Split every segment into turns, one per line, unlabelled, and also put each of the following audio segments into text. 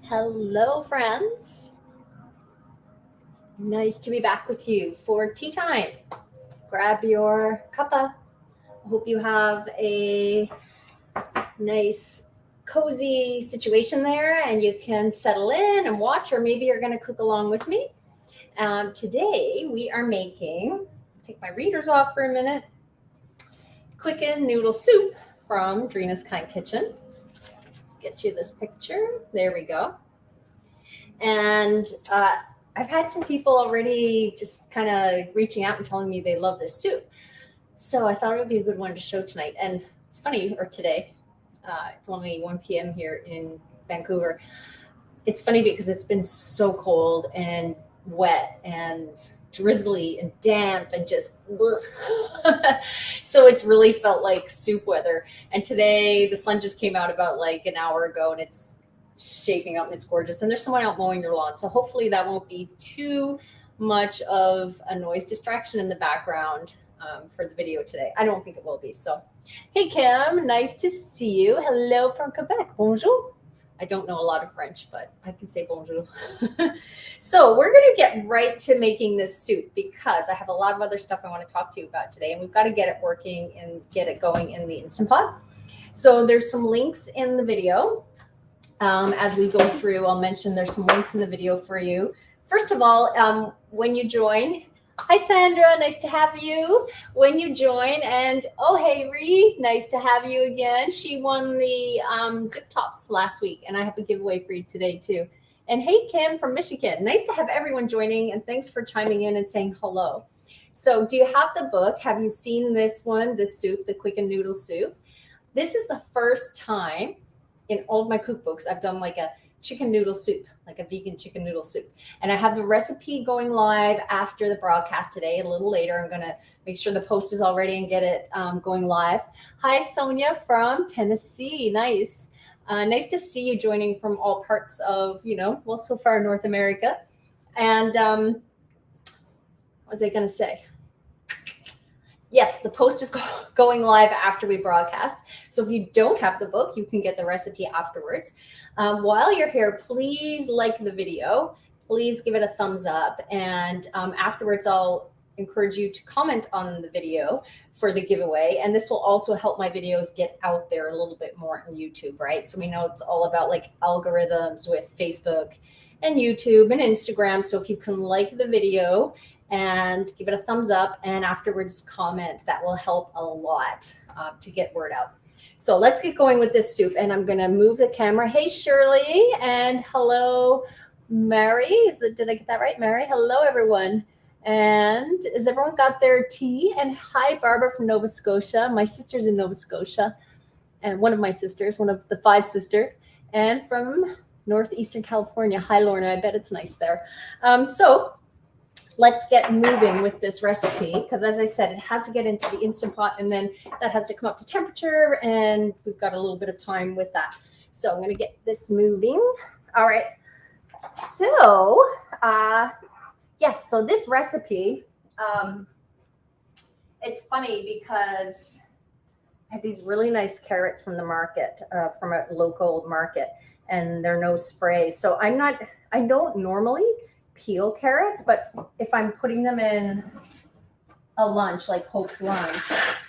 Hello, friends. Nice to be back with you for tea time. Grab your cuppa. I hope you have a nice, cozy situation there and you can settle in and watch, or maybe you're going to cook along with me. Today, we are making, take my readers off for a minute, Quicken Noodle Soup from Dreena's Kind Kitchen. Let's get you this picture. There we go. And I've had some people already just kind of reaching out and telling me they love this soup. So I thought it would be a good one to show tonight. And it's funny, or today, it's only 1 p.m. here in Vancouver. It's funny because it's been so cold and wet and drizzly and damp and just so it's really felt like soup weather. And today the sun just came out about like an hour ago and it's shaping up and it's gorgeous, and there's someone out mowing their lawn, so hopefully that won't be too much of a noise distraction in the background for the video today. I don't think it will be. So hey Kim, nice to see you. Hello from Quebec. Bonjour. I don't know a lot of French, but I can say bonjour. So we're going to get right to making this soup because I have a lot of other stuff I want to talk to you about today, and we've got to get it working and get it going in the Instant Pot. So there's some links in the video. As we go through, I'll mention there's some links in the video for you. First of all, when you join, hi Sandra, nice to have you. When you join, and oh hey Ree, nice to have you again. She won the zip tops last week, and I have a giveaway for you today too. And hey Kim from Michigan, nice to have everyone joining, and thanks for chiming in and saying hello. So do you have the book? Have you seen this one, this soup, the Quicken Noodle Soup? This is the first time in all of my cookbooks I've done like a chicken noodle soup, like a vegan chicken noodle soup. And I have the recipe going live after the broadcast today. A little later, I'm going to make sure the post is all ready and get it going live. Hi, Sonia from Tennessee. Nice. Nice to see you joining from all parts of, well, so far North America. And what was I going to say? Yes, the post is going live after we broadcast. So if you don't have the book, you can get the recipe afterwards. While you're here, please like the video. Please give it a thumbs up. And afterwards, I'll encourage you to comment on the video for the giveaway. And this will also help my videos get out there a little bit more on YouTube, right? So we know it's all about like algorithms with Facebook and YouTube and Instagram. So if you can like the video and give it a thumbs up and afterwards comment, that will help a lot to get word out. So let's get going with this soup, and I'm going to move the camera. Hey Shirley, and hello Mary. Did I get that right? Mary, hello everyone. And has everyone got their tea? And hi Barbara from Nova Scotia. My sister's in Nova Scotia, and one of my sisters, one of the 5 sisters, and from Northeastern California. Hi Lorna, I bet it's nice there. So let's get moving with this recipe, because as I said, it has to get into the Instant Pot, and then that has to come up to temperature, and we've got a little bit of time with that. So I'm going to get this moving. All right. So yes, so this recipe, it's funny because I have these really nice carrots from the market, from a local market, and they're no spray. So I don't normally peel carrots, but if I'm putting them in a lunch like Hope's lunch,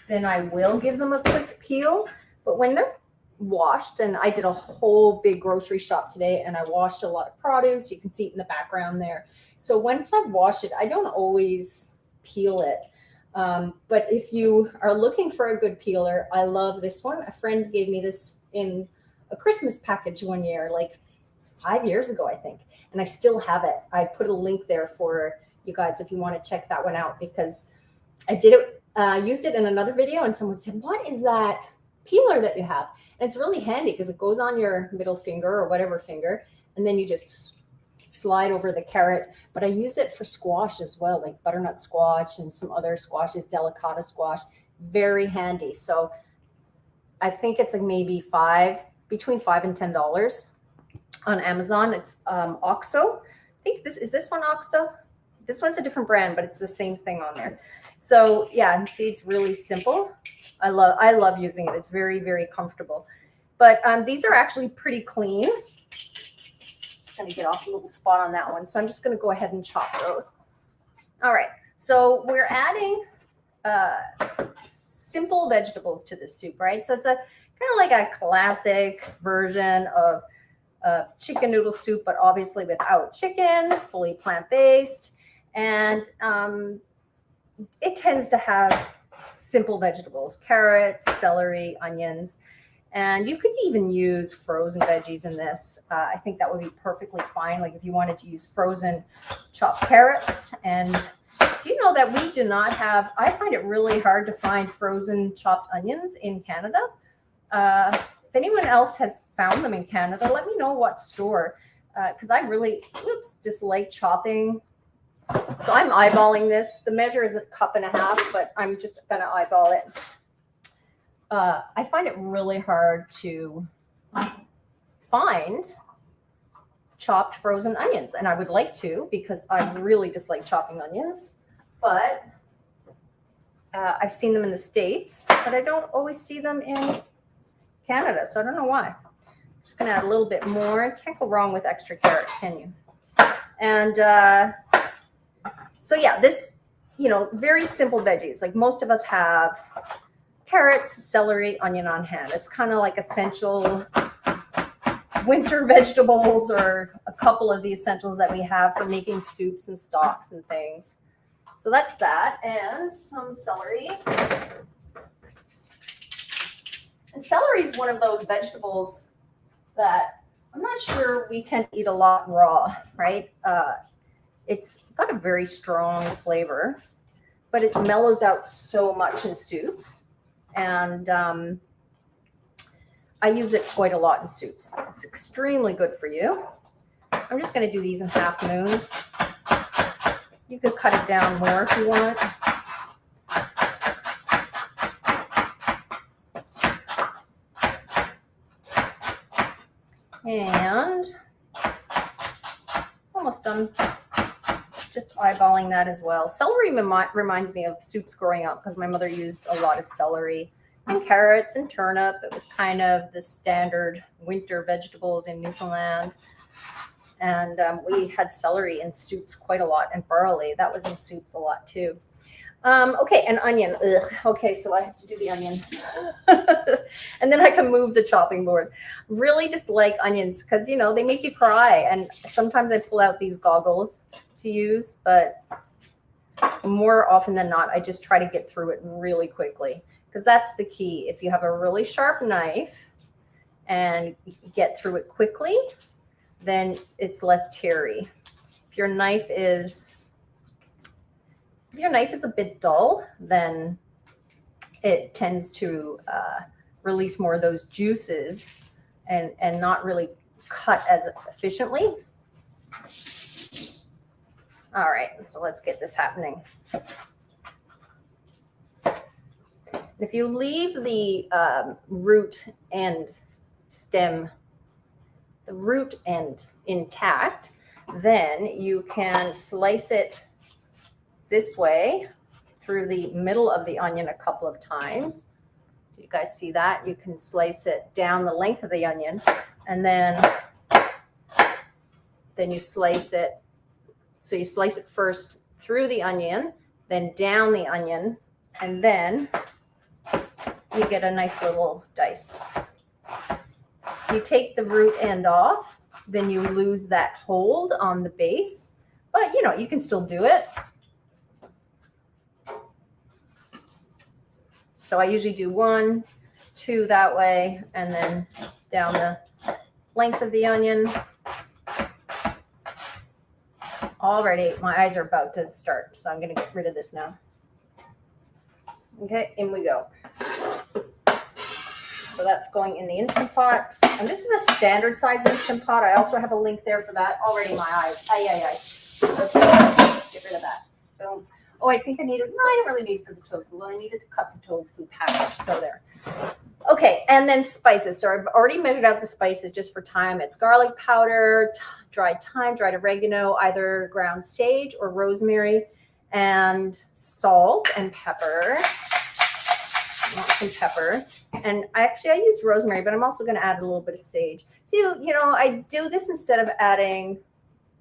then I will give them a quick peel. But when they're washed, and I did a whole big grocery shop today and I washed a lot of produce, you can see it in the background there. So once I've washed it, I don't always peel it. But if you are looking for a good peeler, I love this one. A friend gave me this in a Christmas package one year, like 5 years ago, I think, and I still have it. I put a link there for you guys if you want to check that one out, because I did it, used it in another video, and someone said, what is that peeler that you have? And it's really handy because it goes on your middle finger or whatever finger, and then you just slide over the carrot. But I use it for squash as well, like butternut squash and some other squashes, delicata squash. Very handy. So I think it's like maybe between $5 and $10 on Amazon. It's OXO. I think this one OXO. This one's a different brand, but it's the same thing on there. So yeah, and see, it's really simple. I love using it. It's very, very comfortable. But these are actually pretty clean.
going to get off a little spot on that one. So I'm just going to go ahead and chop those. All right. So we're adding simple vegetables to this soup, right? So it's a kind of like a classic version of chicken noodle soup, but obviously without chicken, fully plant-based. And it tends to have simple vegetables, carrots, celery, onions. And you could even use frozen veggies in this. I think that would be perfectly fine. Like if you wanted to use frozen chopped carrots. And do you know that we do not have, I find it really hard to find frozen chopped onions in Canada. If anyone else has found them in Canada, let me know what store, because I really, dislike chopping. So I'm eyeballing this. The measure is 1.5 cups, but I'm just going to eyeball it. I find it really hard to find chopped frozen onions, and I would like to because I really dislike chopping onions, but I've seen them in the States, but I don't always see them in Canada, so I don't know why. I'm just going to add a little bit more. Can't go wrong with extra carrots, can you? And so yeah, this, very simple veggies. Like most of us have carrots, celery, onion on hand. It's kind of like essential winter vegetables, or a couple of the essentials that we have for making soups and stocks and things. So that's that, and some celery. And celery is one of those vegetables that I'm not sure we tend to eat a lot raw, right? It's got a very strong flavor, but it mellows out so much in soups. And I use it quite a lot in soups. It's extremely good for you. I'm just going to do these in half moons. You could cut it down more if you want. And almost done. Just eyeballing that as well. Celery reminds me of soups growing up because my mother used a lot of celery and carrots and turnip. It was kind of the standard winter vegetables in Newfoundland. And we had celery in soups quite a lot, and barley. That was in soups a lot too. Okay, and onion. Ugh. Okay, so I have to do the onion. And then I can move the chopping board. Really dislike onions because, they make you cry. And sometimes I pull out these goggles to use, but more often than not, I just try to get through it really quickly, because that's the key. If you have a really sharp knife and get through it quickly, then it's less teary. If your knife is a bit dull, then it tends to release more of those juices and not really cut as efficiently. All right, so let's get this happening. If you leave the root and stem, the root end intact, then you can slice it this way through the middle of the onion a couple of times. Do you guys see that? You can slice it down the length of the onion, and then you slice it. So you slice it first through the onion, then down the onion, and then you get a nice little dice. You take the root end off, then you lose that hold on the base, but you can still do it. So I usually do 1, 2 that way, and then down the length of the onion. Already, my eyes are about to start, so I'm going to get rid of this now. Okay, in we go. So that's going in the Instant Pot. And this is a standard size Instant Pot. I also have a link there for that. Already my eyes. Okay, get rid of that. Boom. Oh, I think I needed, no, I didn't really need for the tofu. Well, I needed to cut the tofu package, so there. Okay, and then spices. So I've already measured out the spices just for time. It's garlic powder, dried thyme, dried oregano, either ground sage or rosemary, and salt and pepper. want some pepper. And I use rosemary, but I'm also going to add a little bit of sage. So, you know, I do this instead of adding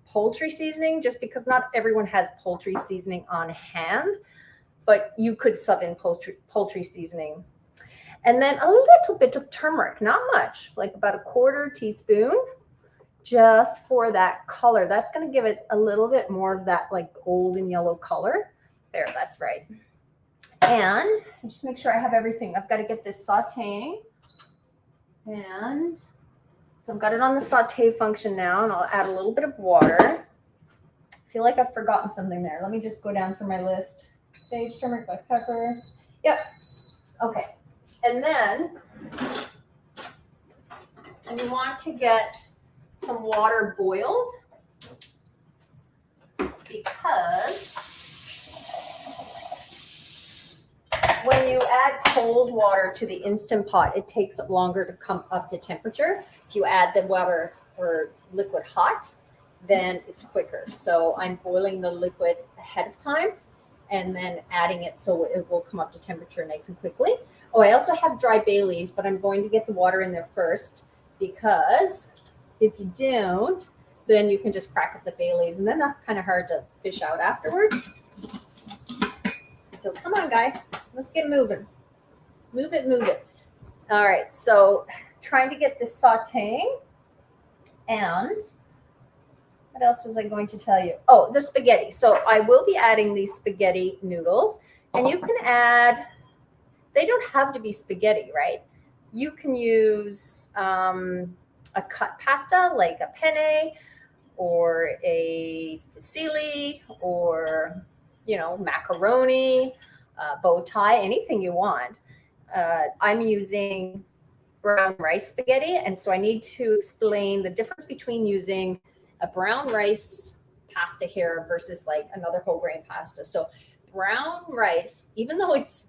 poultry seasoning, just because not everyone has poultry seasoning on hand, but you could sub in poultry seasoning. And then a little bit of turmeric, not much, like about a 1/4 teaspoon, just for that color. That's going to give it a little bit more of that like golden yellow color. There, that's right. And just make sure I have everything. I've got to get this sauteing. And so I've got it on the saute function now, and I'll add a little bit of water. I feel like I've forgotten something there. Let me just go down through my list. Sage, turmeric, black pepper. Yep. Okay. And then you want to get some water boiled, because when you add cold water to the Instant Pot, it takes longer to come up to temperature. If you add the water or liquid hot, then it's quicker. So I'm boiling the liquid ahead of time and then adding it so it will come up to temperature nice and quickly. Oh, I also have dry bay leaves, but I'm going to get the water in there first, because if you don't, then you can just crack up the bay leaves, and then they're kind of hard to fish out afterwards. So come on, guy. Let's get moving. Move it, move it. All right, so trying to get this sauteing. And what else was I going to tell you? Oh, the spaghetti. So I will be adding these spaghetti noodles, and you can add, they don't have to be spaghetti, right? You can use a cut pasta like a penne or a fusilli, or, you know, macaroni, bow tie, anything you want. I'm using brown rice spaghetti, and so I need to explain the difference between using a brown rice pasta here versus like another whole grain pasta. So brown rice, even though it's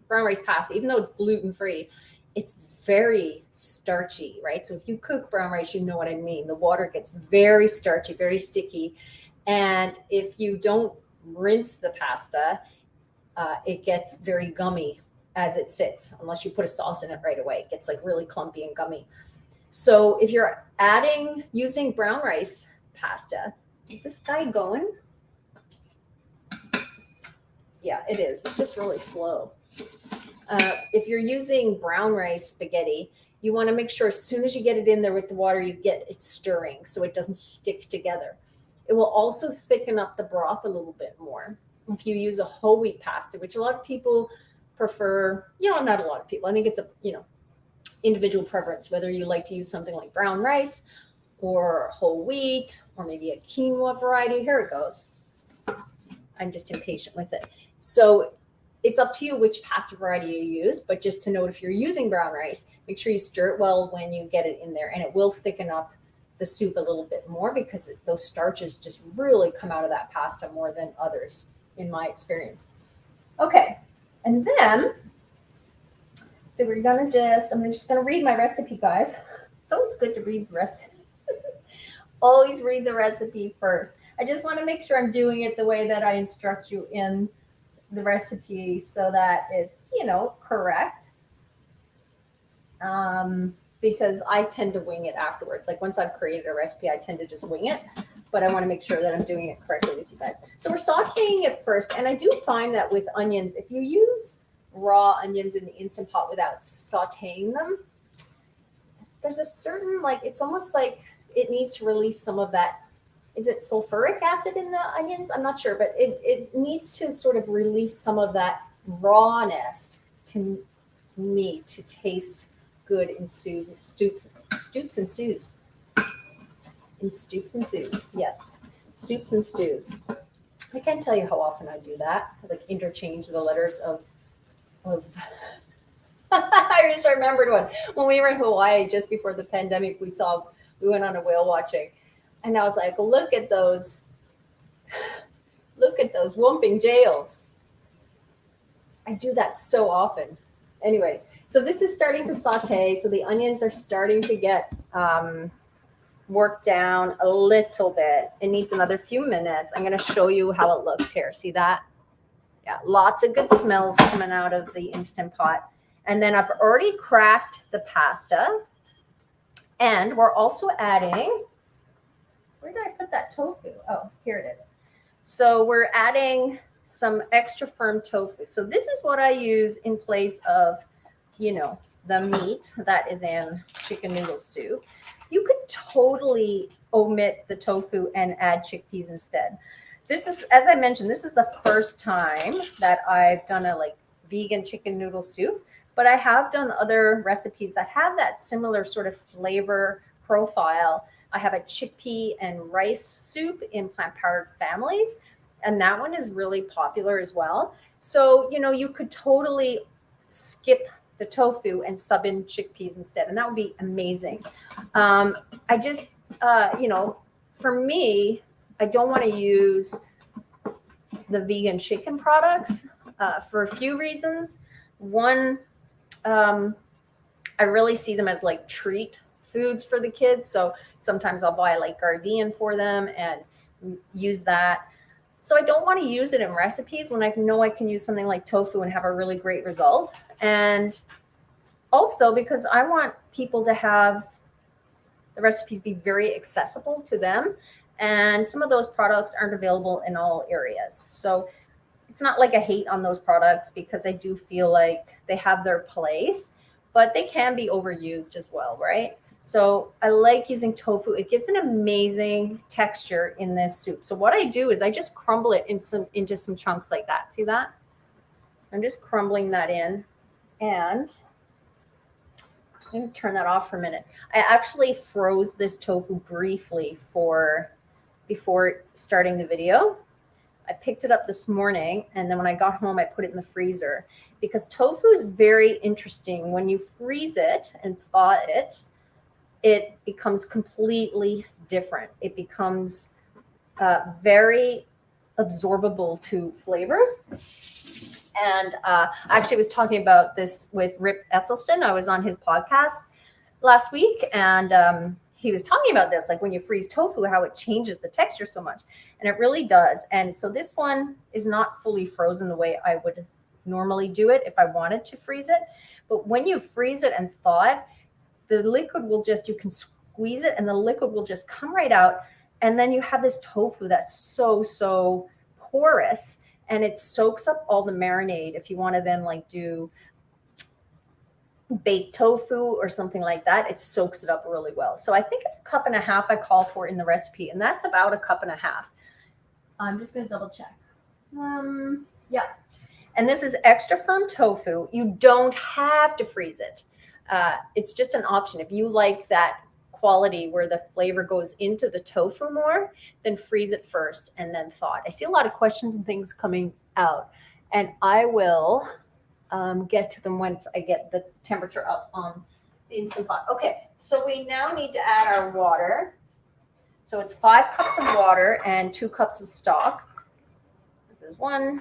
brown rice pasta, even though it's gluten-free, it's very starchy, right? So if you cook brown rice, you know what I mean. The water gets very starchy, very sticky. And if you don't rinse the pasta, it gets very gummy as it sits, unless you put a sauce in it right away. It gets like really clumpy and gummy. So if you're using brown rice pasta, is this guy going? Yeah, it is. It's just really slow. If you're using brown rice spaghetti, you want to make sure as soon as you get it in there with the water, you get it stirring so it doesn't stick together. It will also thicken up the broth a little bit more. If you use a whole wheat pasta, which a lot of people prefer, you know, not a lot of people, I think it's a, you know, individual preference, whether you like to use something like brown rice or whole wheat or maybe a quinoa variety. Here it goes. I'm just impatient with it. So it's up to you which pasta variety you use, but just to note, if you're using brown rice, make sure you stir it well when you get it in there, and it will thicken up the soup a little bit more, because those starches just really come out of that pasta more than others, in my experience. Okay, and then, so I'm just gonna read my recipe, guys. It's always good to read the recipe. Always read the recipe first. I just want to make sure I'm doing it the way that I instruct you in the recipe, so that it's, you know, correct. Because I tend to wing it afterwards. Like once I've created a recipe, I tend to just wing it, but I want to make sure that I'm doing it correctly with you guys. So we're sauteing it first. And I do find that with onions, if you use raw onions in the Instant Pot without sauteing them, there's a certain, like, it's almost like it needs to release some of that. Is it sulfuric acid in the onions? I'm not sure, but it needs to sort of release some of that rawness to me to taste good in stoops and stews. In stoops and stews, yes, soups and stews. I can't tell you how often I do that. I like interchange the letters of. I just remembered one when we were in Hawaii just before the pandemic. We went on a whale watching, and I was like, look at those whomping jails. I do that so often. Anyways, so this is starting to saute. So the onions are starting to get worked down a little bit. It needs another few minutes. I'm going to show you how it looks here. See that? Yeah, lots of good smells coming out of the Instant Pot. And then I've already cracked the pasta. And we're also adding, where did I put that tofu? Oh, here it is. So we're adding some extra firm tofu. So this is what I use in place of, you know, the meat that is in chicken noodle soup. You could totally omit the tofu and add chickpeas instead. This is, as I mentioned, this is the first time that I've done a like vegan chicken noodle soup, but I have done other recipes that have that similar sort of flavor profile. I have a chickpea and rice soup in plant powdered families, and that one is really popular as well. So, you know, you could totally skip the tofu and sub in chickpeas instead, and that would be amazing. I just, you know, for me, I don't want to use the vegan chicken products for a few reasons. One, I really see them as like treat foods for the kids. So sometimes I'll buy like Gardein for them and use that. So I don't want to use it in recipes when I know I can use something like tofu and have a really great result. And also because I want people to have the recipes be very accessible to them. And some of those products aren't available in all areas. So it's not like I hate on those products because I do feel like they have their place, but they can be overused as well, right? So I like using tofu. It gives an amazing texture in this soup. So what I do is I just crumble it into some chunks like that. See that? I'm just crumbling that in, and I'm going to turn that off for a minute. I actually froze this tofu briefly before starting the video. I picked it up this morning, and then when I got home, I put it in the freezer because tofu is very interesting. When you freeze it and thaw it, it becomes completely different. It becomes very absorbable to flavors. And I actually was talking about this with Rip Esselstyn. I was on his podcast last week, and he was talking about this, like when you freeze tofu, how it changes the texture so much. And it really does. And so this one is not fully frozen the way I would normally do it if I wanted to freeze it. But when you freeze it and thaw it, the liquid will just, you can squeeze it and the liquid will just come right out. And then you have this tofu that's so porous, and it soaks up all the marinade. If you want to then like do baked tofu or something like that, it soaks it up really well. So I think it's 1.5 cups I call for in the recipe, and that's about 1.5 cups. I'm just going to double check. Yeah. And this is extra firm tofu. You don't have to freeze it. It's just an option. If you like that quality where the flavor goes into the tofu more, then freeze it first and then thaw it. I see a lot of questions and things coming out, and I will get to them once I get the temperature up on the Instant Pot. Okay, so we now need to add our water. So it's 5 cups of water and 2 cups of stock. This is 1,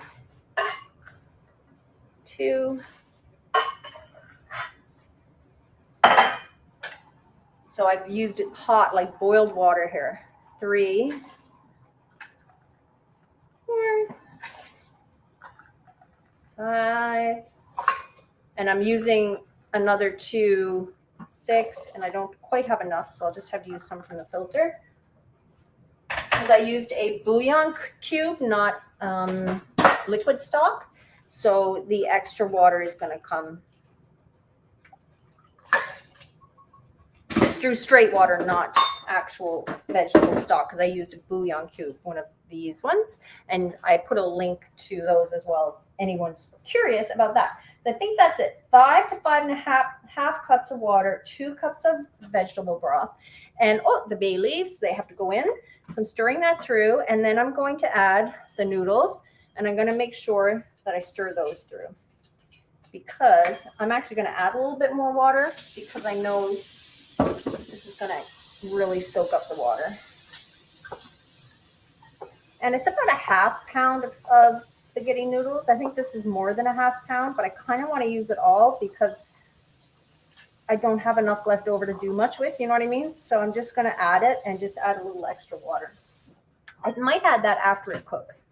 2. So I've used it hot, like boiled water here. 3, 4, 5. And I'm using another 2, 6, and I don't quite have enough, so I'll just have to use some from the filter. Because I used a bouillon cube, not liquid stock, so the extra water is going to come through straight water, not actual vegetable stock, because I used a bouillon cube, one of these ones, and I put a link to those as well if anyone's curious about that. I think that's it. 5 to 5.5 cups of water, 2 cups of vegetable broth, and the bay leaves, they have to go in. So I'm stirring that through, and then I'm going to add the noodles, and I'm going to make sure that I stir those through, because I'm actually going to add a little bit more water because I know this is going to really soak up the water. And it's about 1/2 pound of spaghetti noodles. I think this is more than 1/2 pound, but I kind of want to use it all because I don't have enough left over to do much with, you know what I mean? So I'm just going to add it and just add a little extra water. I might add that after it cooks,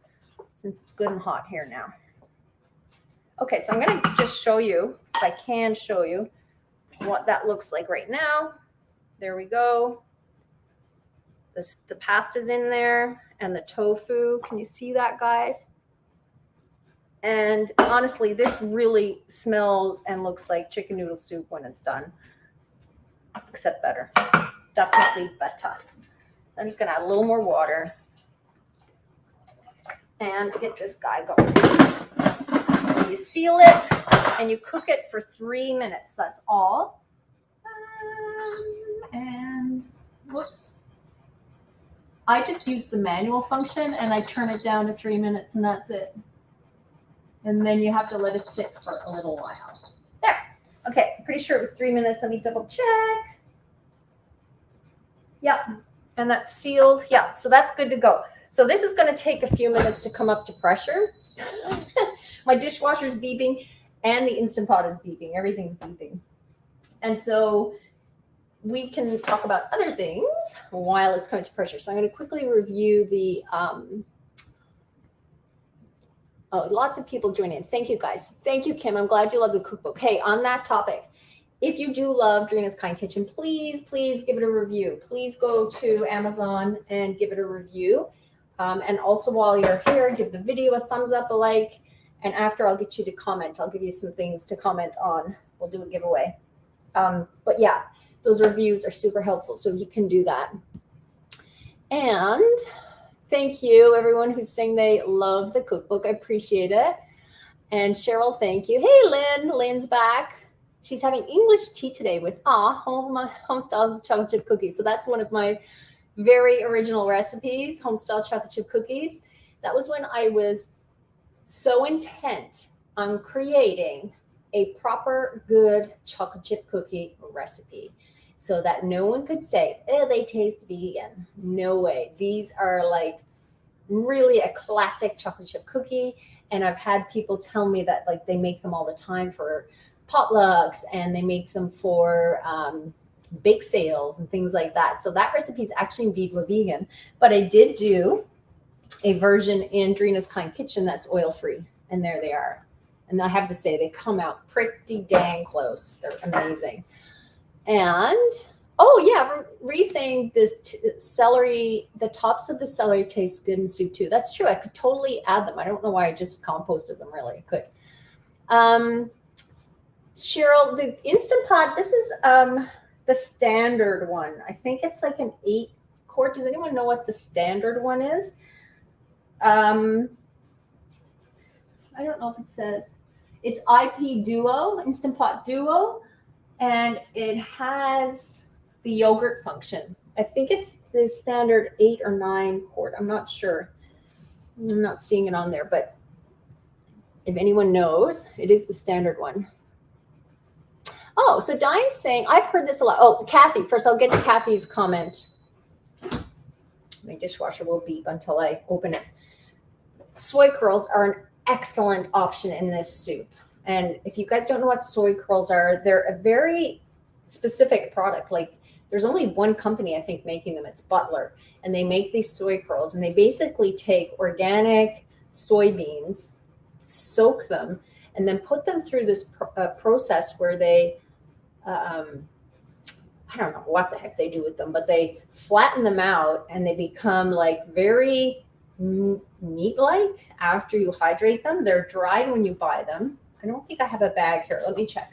since it's good and hot here now. Okay, so I'm going to just show you, if I can show you, what that looks like right now. There we go. The pasta's in there and the tofu. Can you see that, guys? And honestly, this really smells and looks like chicken noodle soup when it's done, except better. Definitely better. So I'm just going to add a little more water and get this guy going. So you seal it and you cook it for 3 minutes. That's all. And whoops. I just use the manual function and I turn it down to 3 minutes and that's it. And then you have to let it sit for a little while. There. Okay, pretty sure it was 3 minutes. Let me double check. Yep. And that's sealed. Yeah, so that's good to go. So this is going to take a few minutes to come up to pressure. My dishwasher's beeping and the Instant Pot is beeping. Everything's beeping. And so we can talk about other things while it's coming to pressure. So I'm going to quickly review the, lots of people joining in. Thank you, guys. Thank you, Kim. I'm glad you love the cookbook. Hey, on that topic, if you do love Dreena's Kind Kitchen, please give it a review. Please go to Amazon and give it a review. And also while you're here, give the video a thumbs up, a like, and after I'll get you to comment. I'll give you some things to comment on. We'll do a giveaway. But yeah, those reviews are super helpful, so you can do that. And thank you, everyone who's saying they love the cookbook. I appreciate it. And Cheryl, thank you. Hey, Lynn. Lynn's back. She's having English tea today with Homestyle chocolate chip cookies. So that's one of my very original recipes, Homestyle chocolate chip cookies. That was when I was so intent on creating a proper good chocolate chip cookie recipe so that no one could say, oh, they taste vegan. No way. These are like really a classic chocolate chip cookie. And I've had people tell me that like they make them all the time for potlucks and they make them for bake sales and things like that. So that recipe is actually in Vive la Vegan, but I did do a version in Dreena's Kind Kitchen that's oil-free. And there they are. And I have to say, they come out pretty dang close. They're amazing. And, oh yeah, saying this celery, the tops of the celery taste good in soup too. That's true. I could totally add them. I don't know why I just composted them, really. I could. Cheryl, the Instant Pot, this is the standard one. I think it's like an 8-quart. Does anyone know what the standard one is? I don't know if it says. It's IP Duo, Instant Pot Duo, and it has the yogurt function. I think it's the standard 8 or 9 quart. I'm not sure. I'm not seeing it on there, but if anyone knows, it is the standard one. Oh, so Diane's saying, I've heard this a lot. Oh, Kathy, first I'll get to Kathy's comment. My dishwasher will beep until I open it. Soy curls are an excellent option in this soup. And if you guys don't know what soy curls are, they're a very specific product. Like there's only one company, I think, making them. It's Butler. And they make these soy curls. And they basically take organic soybeans, soak them, and then put them through this process where they, I don't know what the heck they do with them, but they flatten them out and they become like very meat-like after you hydrate them. They're dried when you buy them. I don't think I have a bag here. Let me check.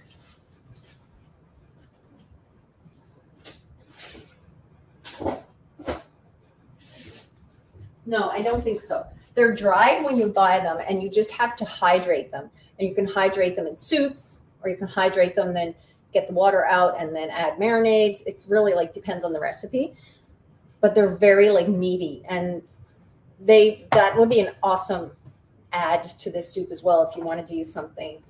No, I don't think so. They're dried when you buy them and you just have to hydrate them. And you can hydrate them in soups or you can hydrate them, then get the water out and then add marinades. It's really like depends on the recipe, but they're very like meaty and that would be an awesome add to this soup as well. If you wanted to use something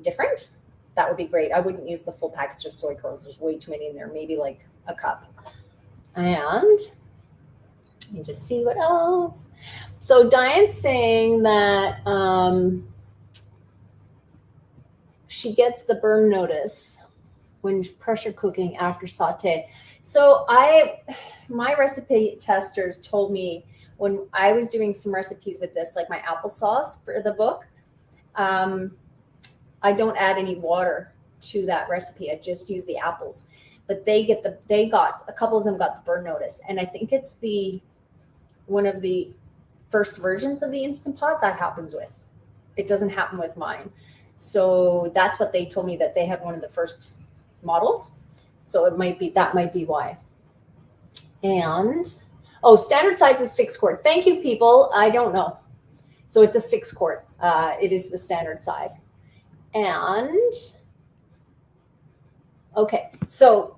different, that would be great. I wouldn't use the full package of soy curls. There's way too many in there, maybe like a cup. And let me just see what else. So Diane's saying that she gets the burn notice when pressure cooking after saute. So my recipe testers told me when I was doing some recipes with this, like my applesauce for the book,
I don't add any water to that recipe. I just use the apples. But a couple of them got the burn notice. And I think it's one of the first versions of the Instant Pot that happens with. It doesn't happen with mine. So that's what they told me, that they had one of the first models. So that might be why. And standard size is 6 quart. Thank you, people. I don't know. So it's a 6 quart. It is the standard size. And okay, so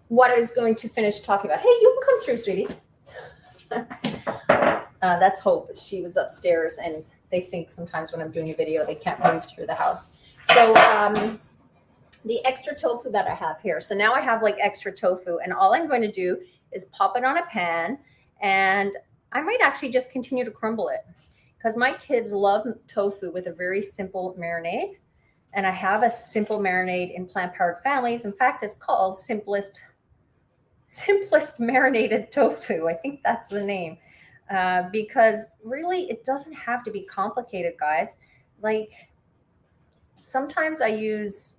what I was going to finish talking about. Hey, you can come through, sweetie. That's Hope. She was upstairs, and they think sometimes when I'm doing a video, they can't move through the house. So the extra tofu that I have here. So now I have like extra tofu, and all I'm going to do is pop it on a pan, and I might actually just continue to crumble it because my kids love tofu with a very simple marinade. And I have a simple marinade in plant-powered families. In fact, it's called simplest marinated tofu. I think that's the name. Because really it doesn't have to be complicated, guys. Like sometimes I use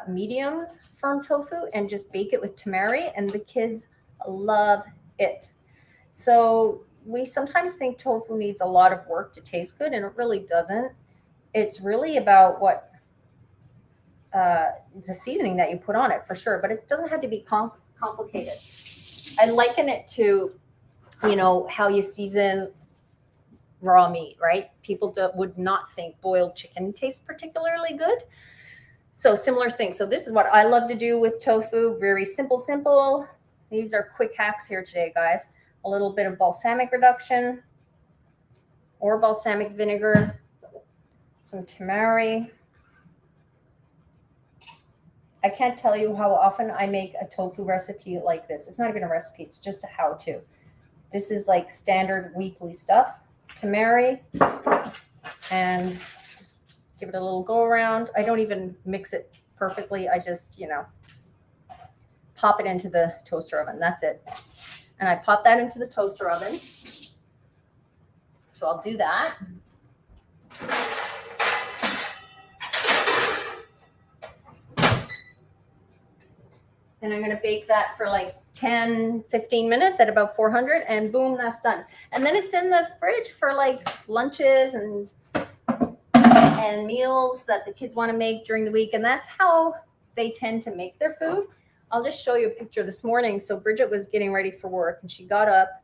medium firm tofu and just bake it with tamari, and the kids love it. So we sometimes think tofu needs a lot of work to taste good, and it really doesn't. It's really about what the seasoning that you put on it, for sure, but it doesn't have to be complicated. I liken it to, how you season raw meat, right? People would not think boiled chicken tastes particularly good. So similar thing. So this is what I love to do with tofu. Very simple. These are quick hacks here today, guys. A little bit of balsamic reduction or balsamic vinegar, some tamari. I can't tell you how often I make a tofu recipe like this. It's not even a recipe. It's just a how-to. This is like standard weekly stuff. Tamari, and just give it a little go around. I don't even mix it perfectly. I just, pop it into the toaster oven. That's it. And I pop that into the toaster oven. So I'll do that. And I'm going to bake that for like 10-15 minutes at about 400, and boom, that's done. And then it's in the fridge for like lunches and meals that the kids want to make during the week. And that's how they tend to make their food. I'll just show you a picture this morning. So Bridget was getting ready for work, and she got up,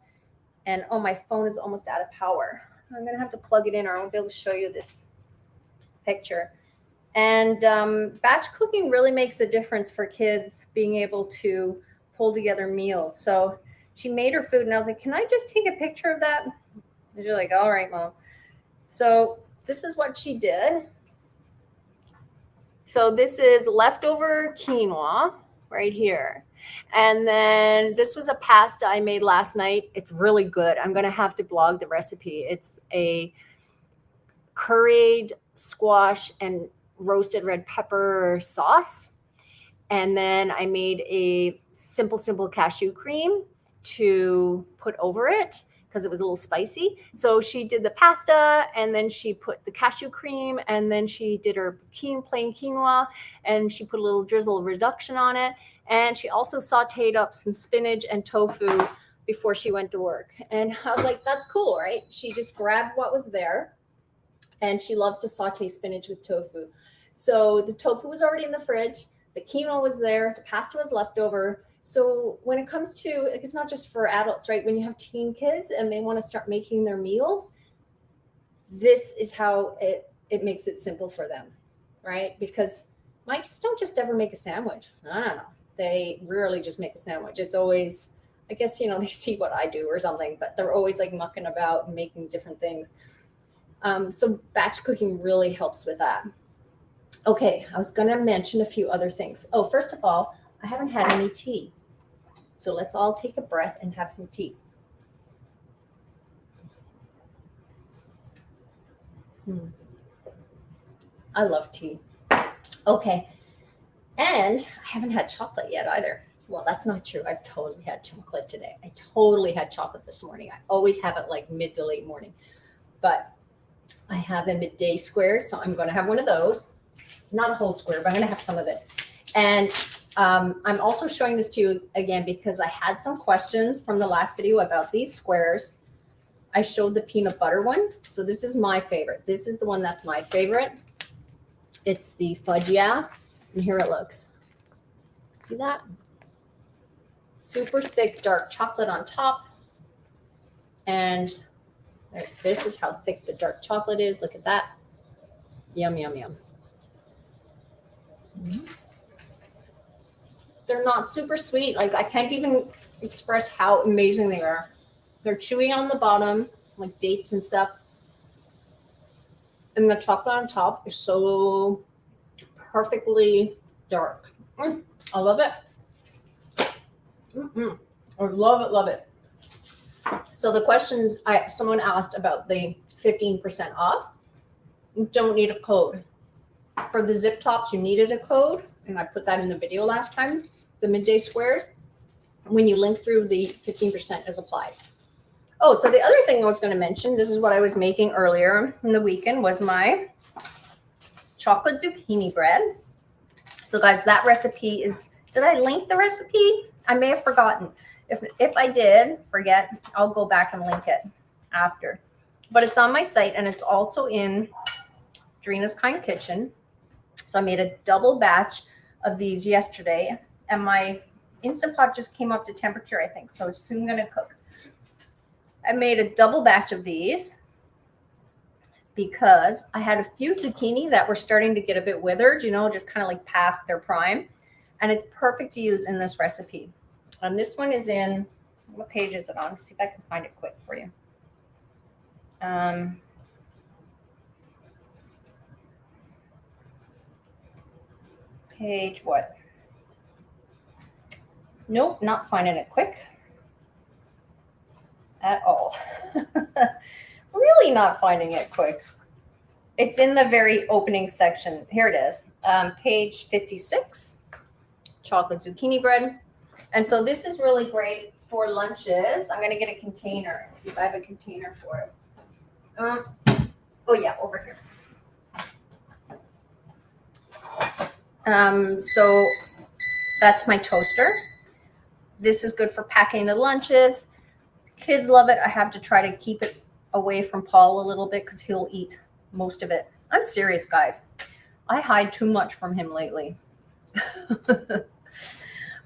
and my phone is almost out of power. I'm going to have to plug it in, or I won't be able to show you this picture. And batch cooking really makes a difference for kids being able to pull together meals. So she made her food, and I was like, can I just take a picture of that? And she's like, all right, Mom. So this is what she did. So this is leftover quinoa right here. And then this was a pasta I made last night. It's really good. I'm going to have to blog the recipe. It's a curried squash and roasted red pepper sauce. And then I made a simple cashew cream to put over it because it was a little spicy. So she did the pasta, and then she put the cashew cream, and then she did her plain quinoa, and she put a little drizzle of reduction on it. And she also sauteed up some spinach and tofu before she went to work. And I was like, that's cool, right? She just grabbed what was there, and she loves to saute spinach with tofu. So the tofu was already in the fridge. The quinoa was there. The pasta was left over. So when it comes to, it's not just for adults, right? When you have teen kids and they want to start making their meals, this is how it makes it simple for them, right? Because my kids don't just ever make a sandwich. No. They rarely just make a sandwich. It's always, I guess, they see what I do or something, but they're always like mucking about and making different things. So batch cooking really helps with that. Okay, I was going to mention a few other things. Oh, first of all, I haven't had any tea. So let's all take a breath and have some tea. I love tea. Okay, and I haven't had chocolate yet either. Well, that's not true. I've totally had chocolate today. I totally had chocolate this morning. I always have it like mid to late morning. But I have a midday square, so I'm going to have one of those. Not a whole square, but I'm going to have some of it. And I'm also showing this to you again because I had some questions from the last video about these squares. I showed the peanut butter one. So this is my favorite. This is the one that's my favorite. It's the fudge yeah. And here it looks. See that? Super thick dark chocolate on top. And this is how thick the dark chocolate is. Look at that. Yum, yum, yum. They're not super sweet. Like I can't even express how amazing they are. They're chewy on the bottom, like dates and stuff. And the chocolate on top is so perfectly dark. I love it. I love it, love it. So the questions someone asked about the 15% off, you don't need a code. For the zip tops, you needed a code, and I put that in the video last time, the midday squares. When you link through, the 15% is applied. Oh, so the other thing I was going to mention, this is what I was making earlier in the weekend, was my chocolate zucchini bread. So guys, that recipe is, did I link the recipe? I may have forgotten. If I did forget, I'll go back and link it after. But it's on my site, and it's also in Dreena's Kind Kitchen. So I made a double batch of these yesterday, and my Instant Pot just came up to temperature, I think. So it's soon going to cook. I made a double batch of these because I had a few zucchini that were starting to get a bit withered, you know, just kind of like past their prime. And it's perfect to use in this recipe. And this one is in, what page is it on? Let's see if I can find it quick for you. Page what? Nope, not finding it quick at all. Really not finding it quick. It's in the very opening section. Here it is. Page 56, chocolate zucchini bread. And so this is really great for lunches. I'm going to get a container. See if I have a container for it. Oh yeah, over here. So that's my toaster. This is good for packing the lunches. Kids love it. I have to try to keep it away from Paul a little bit because he'll eat most of it. I'm serious, guys. I hide too much from him lately.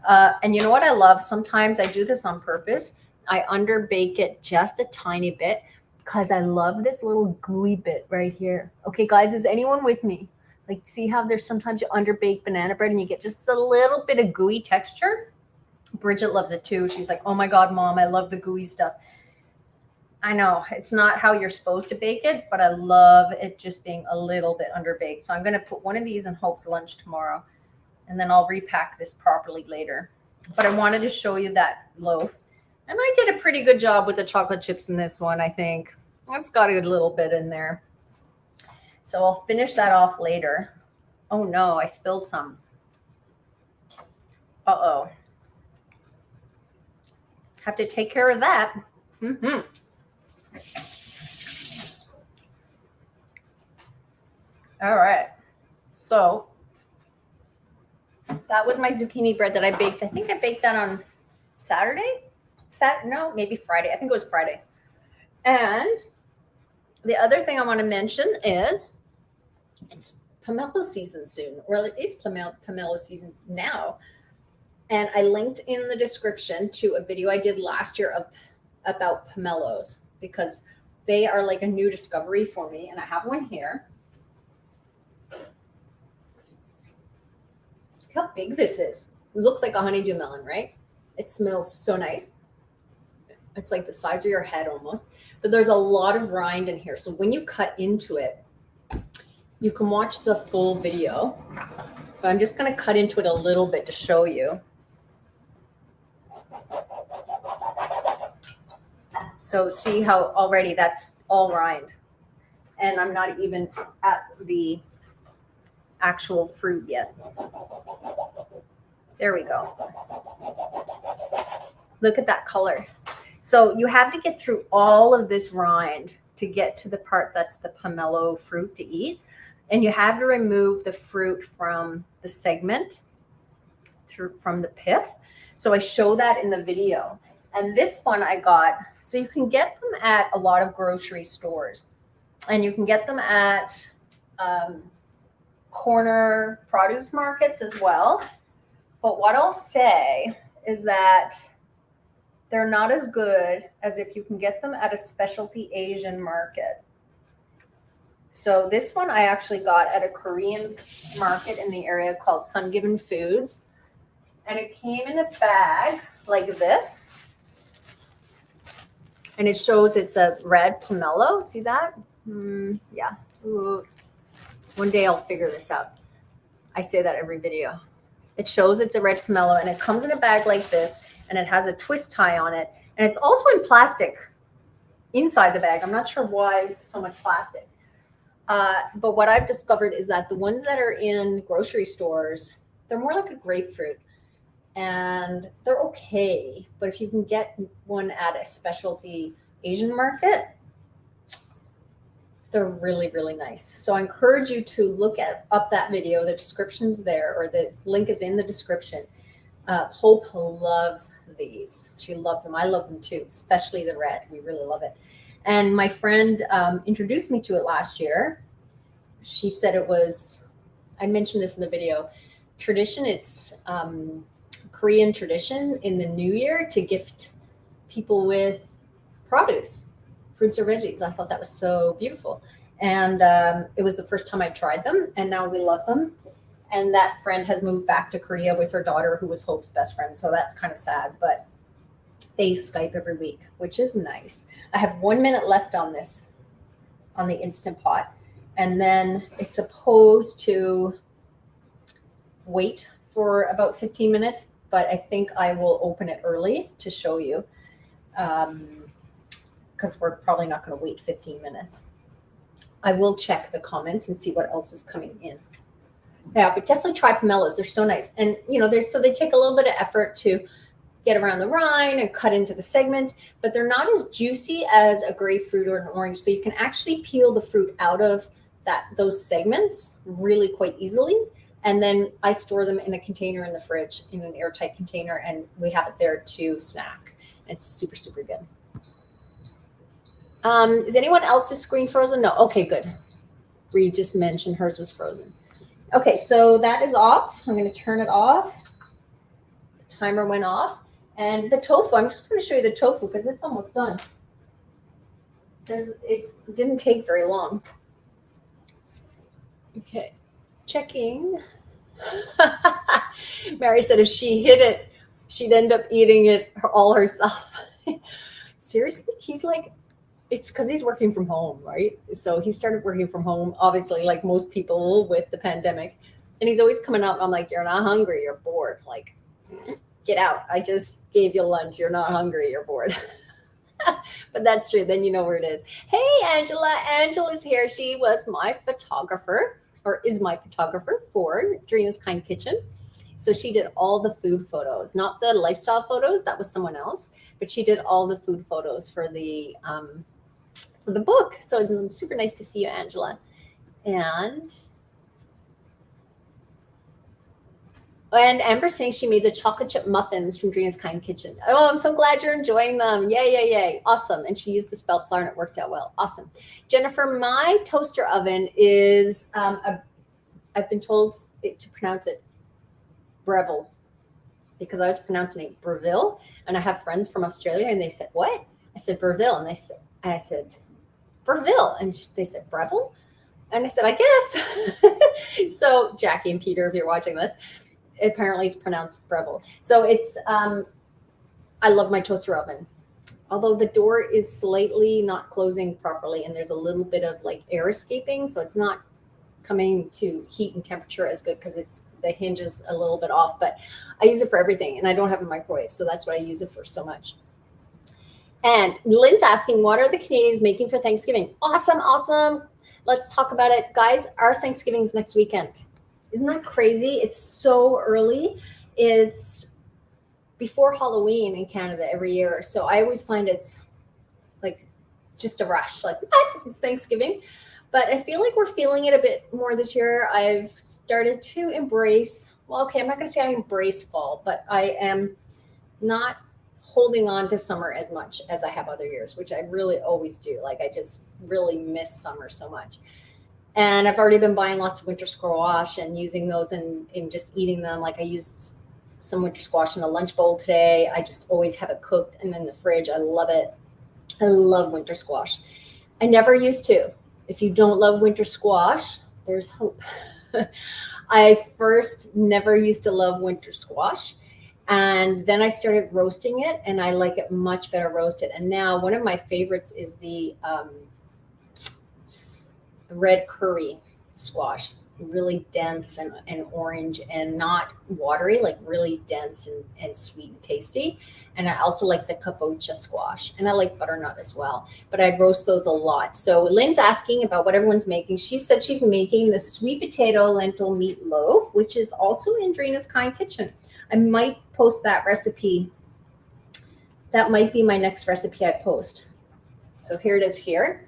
And you know what I love? Sometimes I do this on purpose. I underbake it just a tiny bit because I love this little gooey bit right here. Okay, guys, is anyone with me? Like, see how there's sometimes you underbake banana bread and you get just a little bit of gooey texture? Bridget loves it too. She's like, oh my God, Mom, I love the gooey stuff. I know it's not how you're supposed to bake it, but I love it just being a little bit underbaked. So I'm going to put one of these in Hope's lunch tomorrow, and then I'll repack this properly later. But I wanted to show you that loaf. And I did a pretty good job with the chocolate chips in this one, I think. It's got a little bit in there. So I'll finish that off later. Oh no, I spilled some. Uh-oh. Have to take care of that. All right. So that was my zucchini bread that I baked. I think I baked that on Saturday. No, maybe Friday. I think it was Friday. And the other thing I want to mention is it's pomelo season soon, or it is pomelo season now. And I linked in the description to a video I did last year about pomelos because they are like a new discovery for me. And I have one here. Look how big this is. It looks like a honeydew melon, right? It smells so nice. It's like the size of your head almost, but there's a lot of rind in here. So when you cut into it, you can watch the full video, but I'm just going to cut into it a little bit to show you. So see how already that's all rind, and I'm not even at the actual fruit yet. There we go. Look at that color. So you have to get through all of this rind
to get to the part that's the pomelo fruit to eat. And you have to remove the fruit from the segment from the pith. So I show that in the video. And this one I got, so you can get them at a lot of grocery stores, and you can get them at corner produce markets as well. But what I'll say is that they're not as good as if you can get them at a specialty Asian market. So this one I actually got at a Korean market in the area called Sun Given Foods. And it came in a bag like this. And it shows it's a red pomelo. See that? Yeah. Ooh. One day I'll figure this out. I say that every video. It shows it's a red pomelo, and it comes in a bag like this, and it has a twist tie on it. And it's also in plastic inside the bag. I'm not sure why so much plastic. But what I've discovered is that the ones that are in grocery stores, they're more like a grapefruit. And they're okay. But if you can get one at a specialty Asian market, they're really, really nice. So I encourage you to look up that video. The description's there, or the link is in the description. Hope loves these. She loves them. I love them too, especially the red. We really love it. And my friend introduced me to it last year. She said it was, I mentioned this in the video, tradition. It's Korean tradition in the new year to gift people with produce, fruits or veggies. I thought that was so beautiful. And it was the first time I tried them, and now we love them. And that friend has moved back to Korea with her daughter, who was Hope's best friend. So that's kind of sad, but they Skype every week, which is nice. I have 1 minute left on this, on the Instant Pot. And then it's supposed to wait for about 15 minutes, but I think I will open it early to show you, because we're probably not going to wait 15 minutes. I will check the comments and see what else is coming in. Yeah, but definitely try pomelos. They're so nice. And, you know, so they take a little bit of effort to get around the rind and cut into the segment, but they're not as juicy as a grapefruit or an orange. So you can actually peel the fruit out of those segments really quite easily. And then I store them in a container in the fridge, in an airtight container, and we have it there to snack. It's super, super good. Is anyone else's screen frozen? No. Okay, good. Bree just mentioned hers was frozen. Okay, so that is off. I'm going to turn it off. The timer went off. And the tofu, I'm just going to show you the tofu because it's almost done. It didn't take very long. Okay, checking. Mary said if she hid it, she'd end up eating it all herself. Seriously? He's like, it's because he's working from home, right? So he started working from home, obviously, like most people with the pandemic. And he's always coming up. I'm like, you're not hungry, you're bored. Like, get out. I just gave you lunch. You're not hungry, you're bored. But that's true. Then you know where it is. Hey, Angela. Angela's here. She was my photographer, or is my photographer for Dreena's Kind Kitchen. So she did all the food photos, not the lifestyle photos. That was someone else. But she did all the food photos for the book. So it's super nice to see you, Angela. And Amber saying she made the chocolate chip muffins from Dreena's Kind Kitchen. Oh, I'm so glad you're enjoying them. Yay, yay, yay. Awesome. And she used the spelt flour and it worked out well. Awesome. Jennifer, my toaster oven is, I've been told to pronounce it Breville, because I was pronouncing it Breville. And I have friends from Australia and they said, what? I said Breville. And I said, Breville. And they said, Breville? And I said, I guess. So Jackie and Peter, if you're watching this, apparently it's pronounced Breville. So it's, I love my toaster oven. Although the door is slightly not closing properly and there's a little bit of like air escaping. So it's not coming to heat and temperature as good because the hinge is a little bit off, but I use it for everything and I don't have a microwave. So that's what I use it for so much. And Lynn's asking, what are the Canadians making for Thanksgiving? Awesome. Awesome. Let's talk about it. Guys, our Thanksgiving's next weekend. Isn't that crazy? It's so early. It's before Halloween in Canada every year. So I always find it's like
just a rush. Like, what? It's Thanksgiving. But I feel like we're feeling it a bit more this year. I've started to embrace, well, okay, I'm not going to say I embrace fall, but I am not holding on to summer as much as I have other years, which I really always do. Like, I just really miss summer so much. And I've already been buying lots of winter squash and using those in just eating them. Like, I used some winter squash in a lunch bowl today. I just always have it cooked and in the fridge. I love it. I love winter squash. I never used to. If you don't love winter squash, there's hope. I first never used to love winter squash. And then I started roasting it, and I like it much better roasted. And now one of my favorites is the red curry squash, really dense and orange and not watery, like really dense and sweet and tasty. And I also like the cuppa squash, and I like butternut as well, but I roast those a lot. So Lynn's asking about what everyone's making. She said she's making the sweet potato lentil meatloaf, which is also in Dreena's Kind Kitchen. I might post that recipe. That might be my next recipe I post. So here it is here.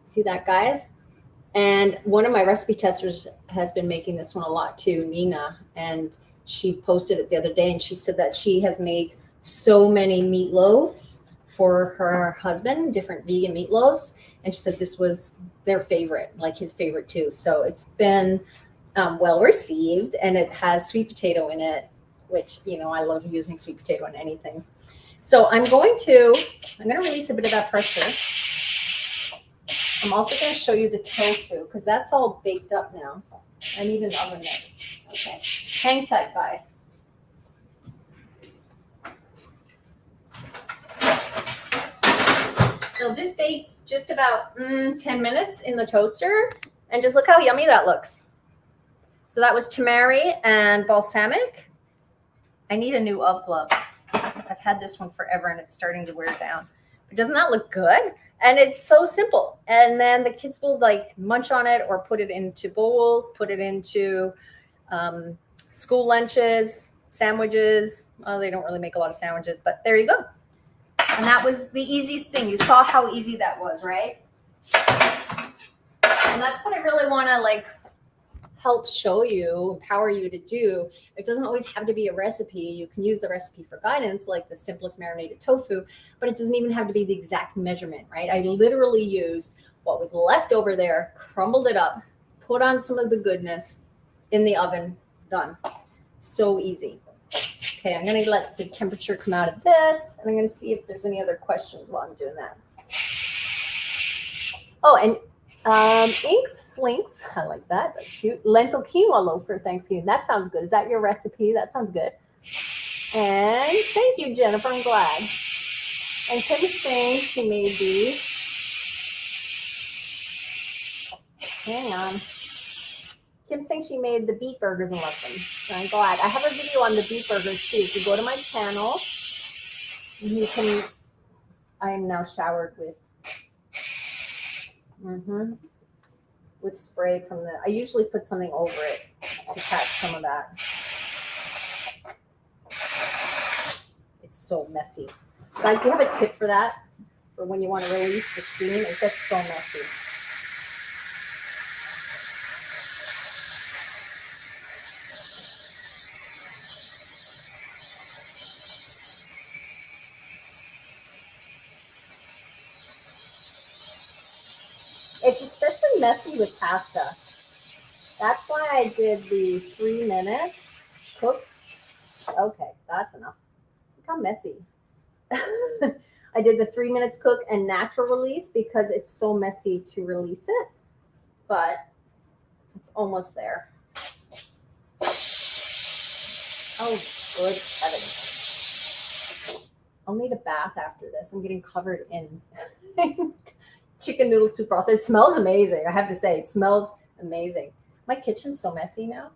See that, guys? And one of my recipe testers has been making this one a lot too, Nina, and she posted it the other day, and she said that she has made so many meatloaves for her husband, different vegan meatloaves, and she said this was their favorite, like his favorite too. So it's been well received, and it has sweet potato in it, which, you know, I love using sweet potato in anything. So I'm going to release a bit of that pressure. I'm also going to show you the tofu because that's all baked up now. I need an oven mitt. Okay, hang tight, guys. So this baked just about 10 minutes in the toaster, and just look how yummy that looks. So that was tamari and balsamic. I need a new oven glove. I've had this one forever and it's starting to wear down. But doesn't that look good? And it's so simple. And then the kids will like munch on it or put it into bowls, put it into school lunches, sandwiches. Well, they don't really make a lot of sandwiches, but there you go. And that was the easiest thing. You saw how easy that was, right? And that's what I really want to like help show you, empower you to do. It doesn't always have to be a recipe. You can use the recipe for guidance, like the simplest marinated tofu, but it doesn't even have to be the exact measurement, right? I literally used what was left over there, crumbled it up, put on some of the goodness in the oven, done. So easy. Okay, I'm gonna let the temperature come out of this, and I'm gonna see if there's any other questions while I'm doing that. Oh, and Inks Slinks, I like that. That's cute. Lentil quinoa loaf for Thanksgiving. That sounds good. Is that your recipe? That sounds good. And thank you, Jennifer. I'm glad. And Kim's saying she made these. Hang on. Kim's saying she made the beet burgers and loved them. So I'm glad. I have a video on the beet burgers too. If you go to my channel, you can. I am now showered with. With spray from the, I usually put something over it to catch some of that. It's so messy. Guys, do you have a tip for that? For when you want to release the steam? It gets so messy. It's especially messy with pasta. That's why I did the 3 minutes cook. Okay, that's enough. Look how messy. I did the 3 minutes cook and natural release because it's so messy to release it, but it's almost there. Oh, good heavens. I'll need a bath after this. I'm getting covered in chicken noodle soup broth. It smells amazing. I have to say, it smells amazing. My kitchen's so messy now.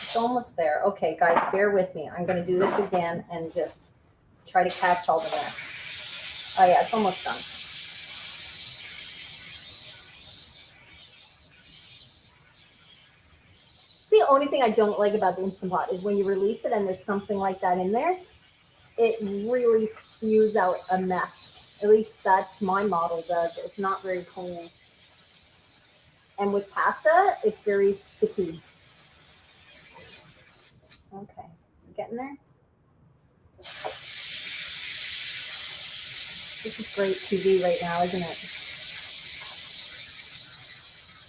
It's almost there. Okay, guys, bear with me. I'm going to do this again and just try to catch all the mess. Oh, yeah, it's almost done. The only thing I don't like about the Instant Pot is when you release it and there's something like that in there.
it really spews out a mess. At least that's my model does. It's not very clean. And with pasta, it's very sticky. Okay, getting there. This is great TV right now, isn't it?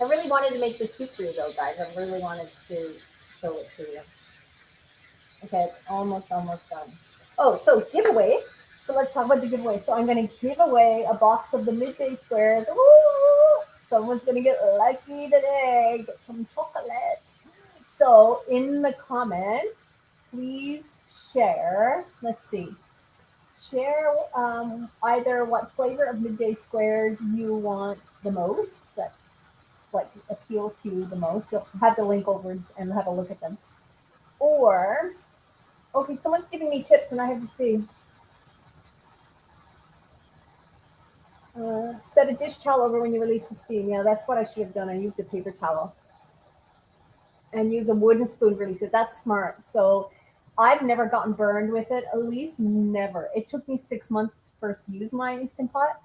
I really wanted to make this soup for you though, guys. I really wanted to show it to you. Okay, it's almost done. Oh, so giveaway. So let's talk about the giveaway. So I'm going to give away a box of the midday squares. Ooh, someone's going to get lucky today. Get some chocolate. So in the comments, please share. Let's see. Share either what flavor of midday squares you want the most, that what appeals to you the most. You'll have the link over and have a look at them. Or, okay, someone's giving me tips and I have to see. Set a dish towel over when you release the steam. Yeah, that's what I should have done. I used a paper towel. And use a wooden spoon to release it. That's smart. So I've never gotten burned with it, at least never. It took me 6 months to first use my Instant Pot,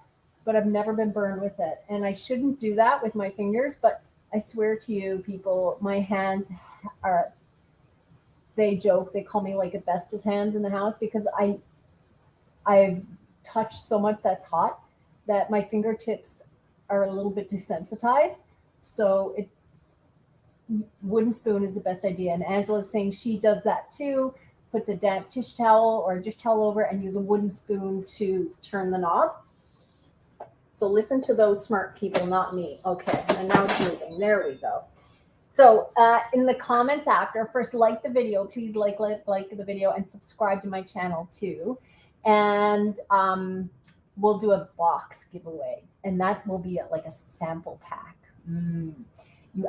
but I've never been burned with it. And I shouldn't do that with my fingers, but I swear to you, people, my hands are, they joke, they call me like asbestos hands in the house because I've touched so much that's hot that my fingertips are a little bit desensitized. So wooden spoon is the best idea. And Angela's saying she does that too, puts a damp dish towel or a dish towel over and use a wooden spoon to turn the knob. So listen to those smart people, not me. Okay, and now it's moving. There we go. So in the comments after, first like the video, please like the video and subscribe to my channel too. And we'll do a box giveaway, and that will be like a sample pack.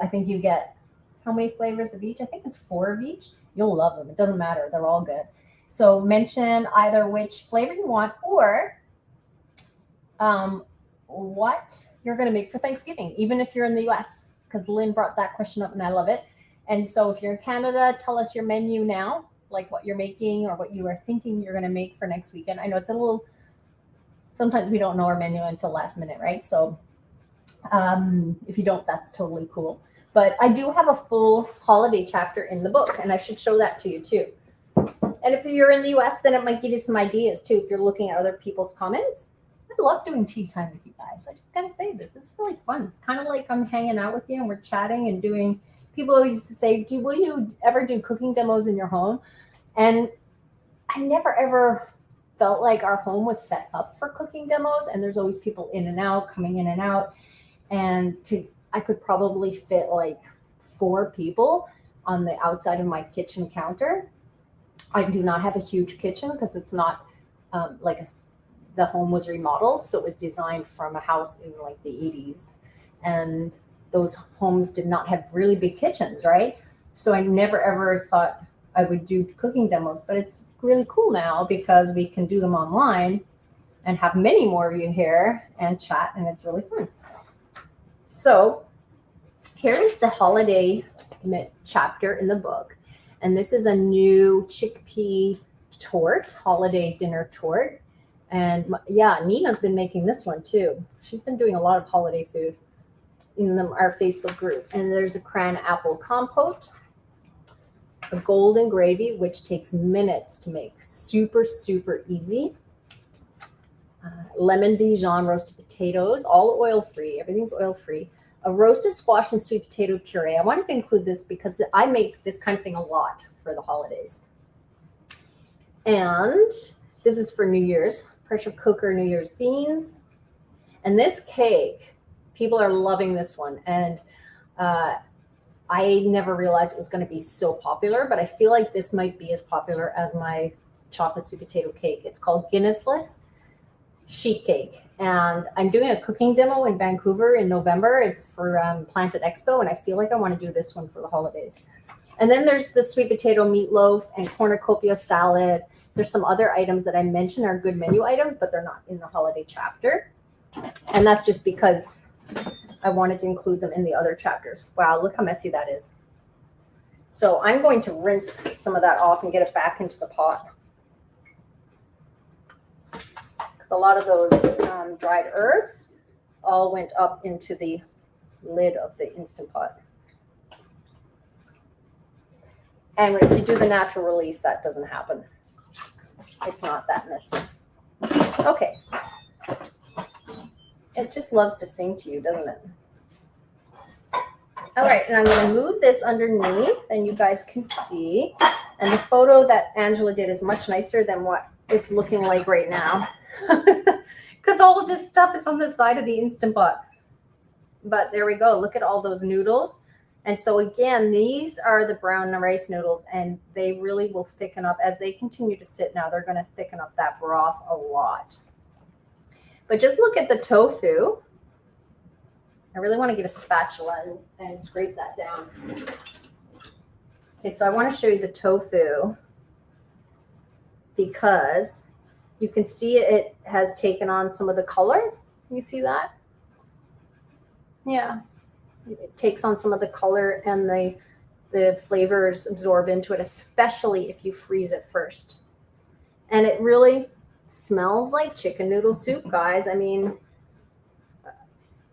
I think you get how many flavors of each? I think it's 4 of each. You'll love them. It doesn't matter. They're all good. So mention either which flavor you want or what you're going to make for Thanksgiving, even if you're in the US, because Lynn brought that question up and I love it. And so if you're in Canada, tell us your menu now, like what you're making or what you are thinking you're going to make for next weekend. I know it's a little, sometimes we don't know our menu until last minute, right? So if you don't, that's totally cool. But I do have a full holiday chapter in the book, and I should show that to you too. And if you're in the US, then it might give you some ideas too, if you're looking at other people's comments. I love doing tea time with you guys. I just got to say this. It's really fun. It's kind of like I'm hanging out with you and we're chatting and doing, people always used to say, will you ever do cooking demos in your home? And I never ever felt like our home was set up for cooking demos, and there's always people in and out, coming in and out. And I could probably fit like 4 people on the outside of my kitchen counter. I do not have a huge kitchen because it's not the home was remodeled. So it was designed from a house in like the 80s. And those homes did not have really big kitchens, right? So I never ever thought I would do cooking demos, but it's really cool now because we can do them online and have many more of you here and chat, and it's really fun. So here is the holiday chapter in the book. And this is a new chickpea tort, holiday dinner tort. And yeah, Nina's been making this one too. She's been doing a lot of holiday food in our Facebook group. And there's a cran apple compote, a golden gravy, which takes minutes to make. Super, super easy. Lemon Dijon roasted potatoes, all oil-free. Everything's oil-free. A roasted squash and sweet potato puree. I wanted to include this because I make this kind of thing a lot for the holidays. And this is for New Year's. Pressure cooker New Year's beans. And this cake, people are loving this one. And I never realized it was going to be so popular, but I feel like this might be as popular as my chocolate sweet potato cake. It's called Guinnessless Sheet Cake. And I'm doing a cooking demo in Vancouver in November. It's for Planted Expo, and I feel like I want to do this one for the holidays. And then there's the sweet potato meatloaf and cornucopia salad. There's some other items that I mentioned are good menu items, but they're not in the holiday chapter. And that's just because I wanted to include them in the other chapters. Wow, look how messy that is. So I'm going to rinse some of that off and get it back into the pot. because a lot of those dried herbs all went up into the lid of the Instant Pot. And if you do the natural release, that doesn't happen. It's not that messy. Okay. It just loves to sing to you, doesn't it? All right, and I'm going to move this underneath, and you guys can see. And the photo that Angela did is much nicer than what it's looking like right now. Because all of this stuff is on the side of the Instant Pot. But there we go. Look at all those noodles. And so again, these are the brown rice noodles, and they really will thicken up. As they continue to sit now, they're going to thicken up that broth a lot. But just look at the tofu. I really want to get a spatula and scrape that down. Okay, so I want to show you the tofu because you can see it has taken on some of the color. You see that? Yeah. It takes on some of the color, and the flavors absorb into it, especially if you freeze it first. And it really smells like chicken noodle soup, guys. I mean,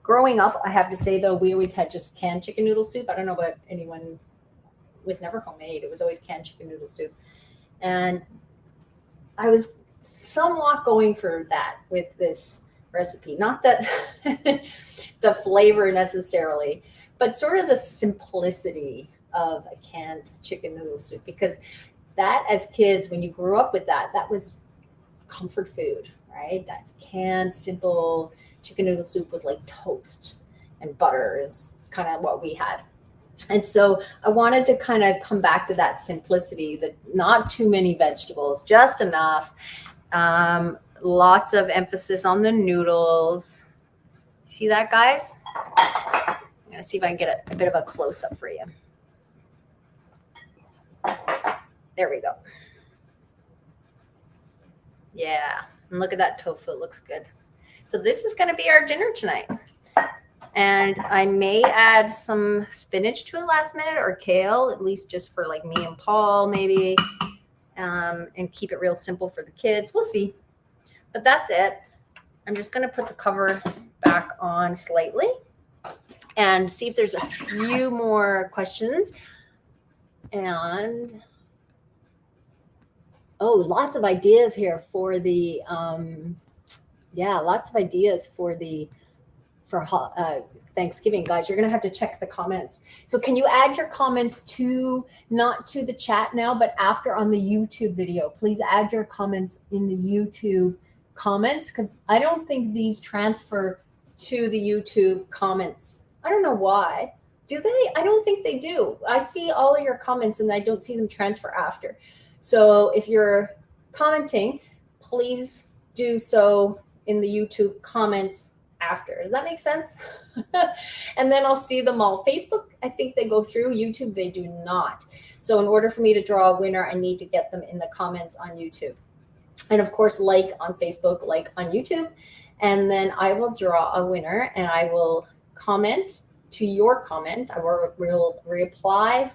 growing up, I have to say, though, we always had just canned chicken noodle soup. I don't know about anyone. It was never homemade. It was always canned chicken noodle soup. And I was somewhat going for that with this recipe. Not that the flavor necessarily, but sort of the simplicity of a canned chicken noodle soup. Because that, as kids, when you grew up with that, that was comfort food, right? That canned, simple chicken noodle soup with like toast and butter is kind of what we had. And so I wanted to kind of come back to that simplicity, that not too many vegetables, just enough. Lots of emphasis on the noodles. See that, guys? I'm going to see if I can get a bit of a close-up for you. There we go. Yeah, and look at that tofu. It looks good. So this is going to be our dinner tonight. And I may add some spinach to it last minute, or kale, at least just for like me and Paul maybe, and keep it real simple for the kids. We'll see. But that's it. I'm just going to put the cover back on slightly and see if there's a few more questions. And oh, lots of ideas here for the lots of ideas for Thanksgiving, guys. You're gonna have to check the comments. So can you add your comments to, not to the chat now, but after on the YouTube video? Please add your comments in the YouTube comments, because I don't think these transfer to the YouTube comments. I don't know why. Do they? I don't think they do. I see all of your comments and I don't see them transfer after. So if you're commenting, please do so in the YouTube comments after. Does that make sense? And then I'll see them all. Facebook, I think they go through. YouTube, they do not. So in order for me to draw a winner, I need to get them in the comments on YouTube. And of course, like on Facebook, like on YouTube. And then I will draw a winner and I will comment to your comment. I will reply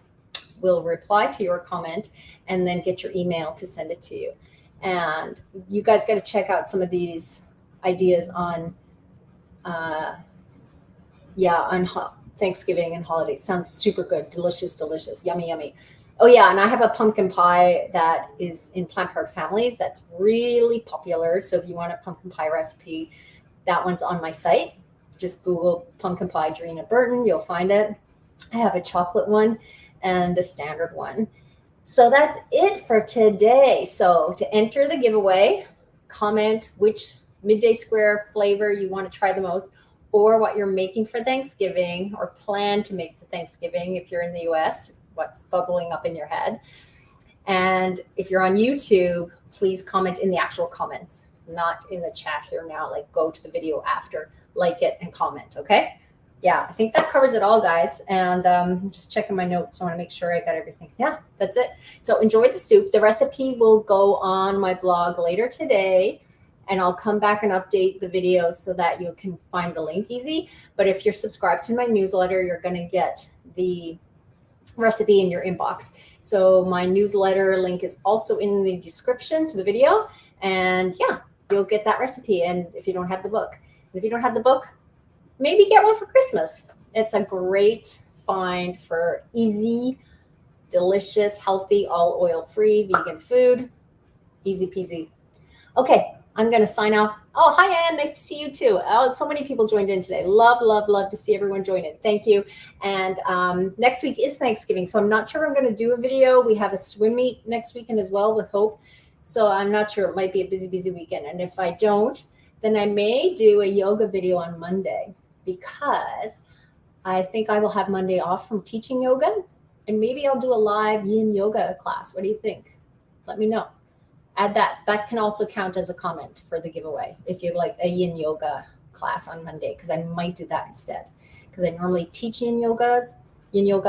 to your comment and then get your email to send it to you. And you guys got to check out some of these ideas on Thanksgiving and holidays. Sounds super good. Delicious, delicious. Yummy, yummy. Oh yeah, and I have a pumpkin pie that is in Plant Heart Families that's really popular. So if you want a pumpkin pie recipe, that one's on my site. Just Google pumpkin pie Dreena Burton. You'll find it. I have a chocolate one and a standard one. So that's it for today. So to enter the giveaway, comment which midday square flavor you want to try the most, or what you're making for Thanksgiving or plan to make for Thanksgiving if you're in the US, what's bubbling up in your head. And if you're on YouTube, please comment in the actual comments, not in the chat here now. Like, go to the video after, like it, and comment, okay? Yeah, I think that covers it all, guys. And I'm just checking my notes. So I want to make sure I got everything. Yeah, that's it. So enjoy the soup. The recipe will go on my blog later today, and I'll come back and update the video so that you can find the link easy. But if you're subscribed to my newsletter, you're going to get the recipe in your inbox. So my newsletter link is also in the description to the video. And yeah,
you'll get that recipe. And if you don't have the book, maybe get one for Christmas. It's a great find for easy, delicious, healthy, all oil-free, vegan food. Easy peasy. Okay, I'm going to sign off. Oh, hi, Anne. Nice to see you too. Oh, so many people joined in today. Love, love, love to see everyone join in. Thank you. And next week is Thanksgiving, so I'm not sure I'm going to do a video. We have a swim meet next weekend as well with Hope. So I'm not sure. It might be a busy, busy weekend. And if I don't, then I may do a yoga video on Monday, because I think I will have Monday off from teaching yoga. And maybe I'll do a live yin yoga class. What do you think? Let me know. Add that. That can also count as a comment for the giveaway if you'd like a yin yoga class on Monday, because I might do that instead, because I normally teach yin yoga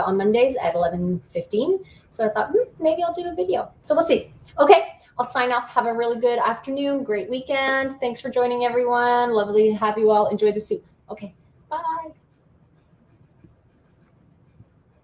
on Mondays at 11:15. So I thought maybe I'll do a video. So we'll see. Okay, I'll sign off. Have a really good afternoon. Great weekend. Thanks for joining, everyone. Lovely to have you all. Enjoy the soup. Okay, bye.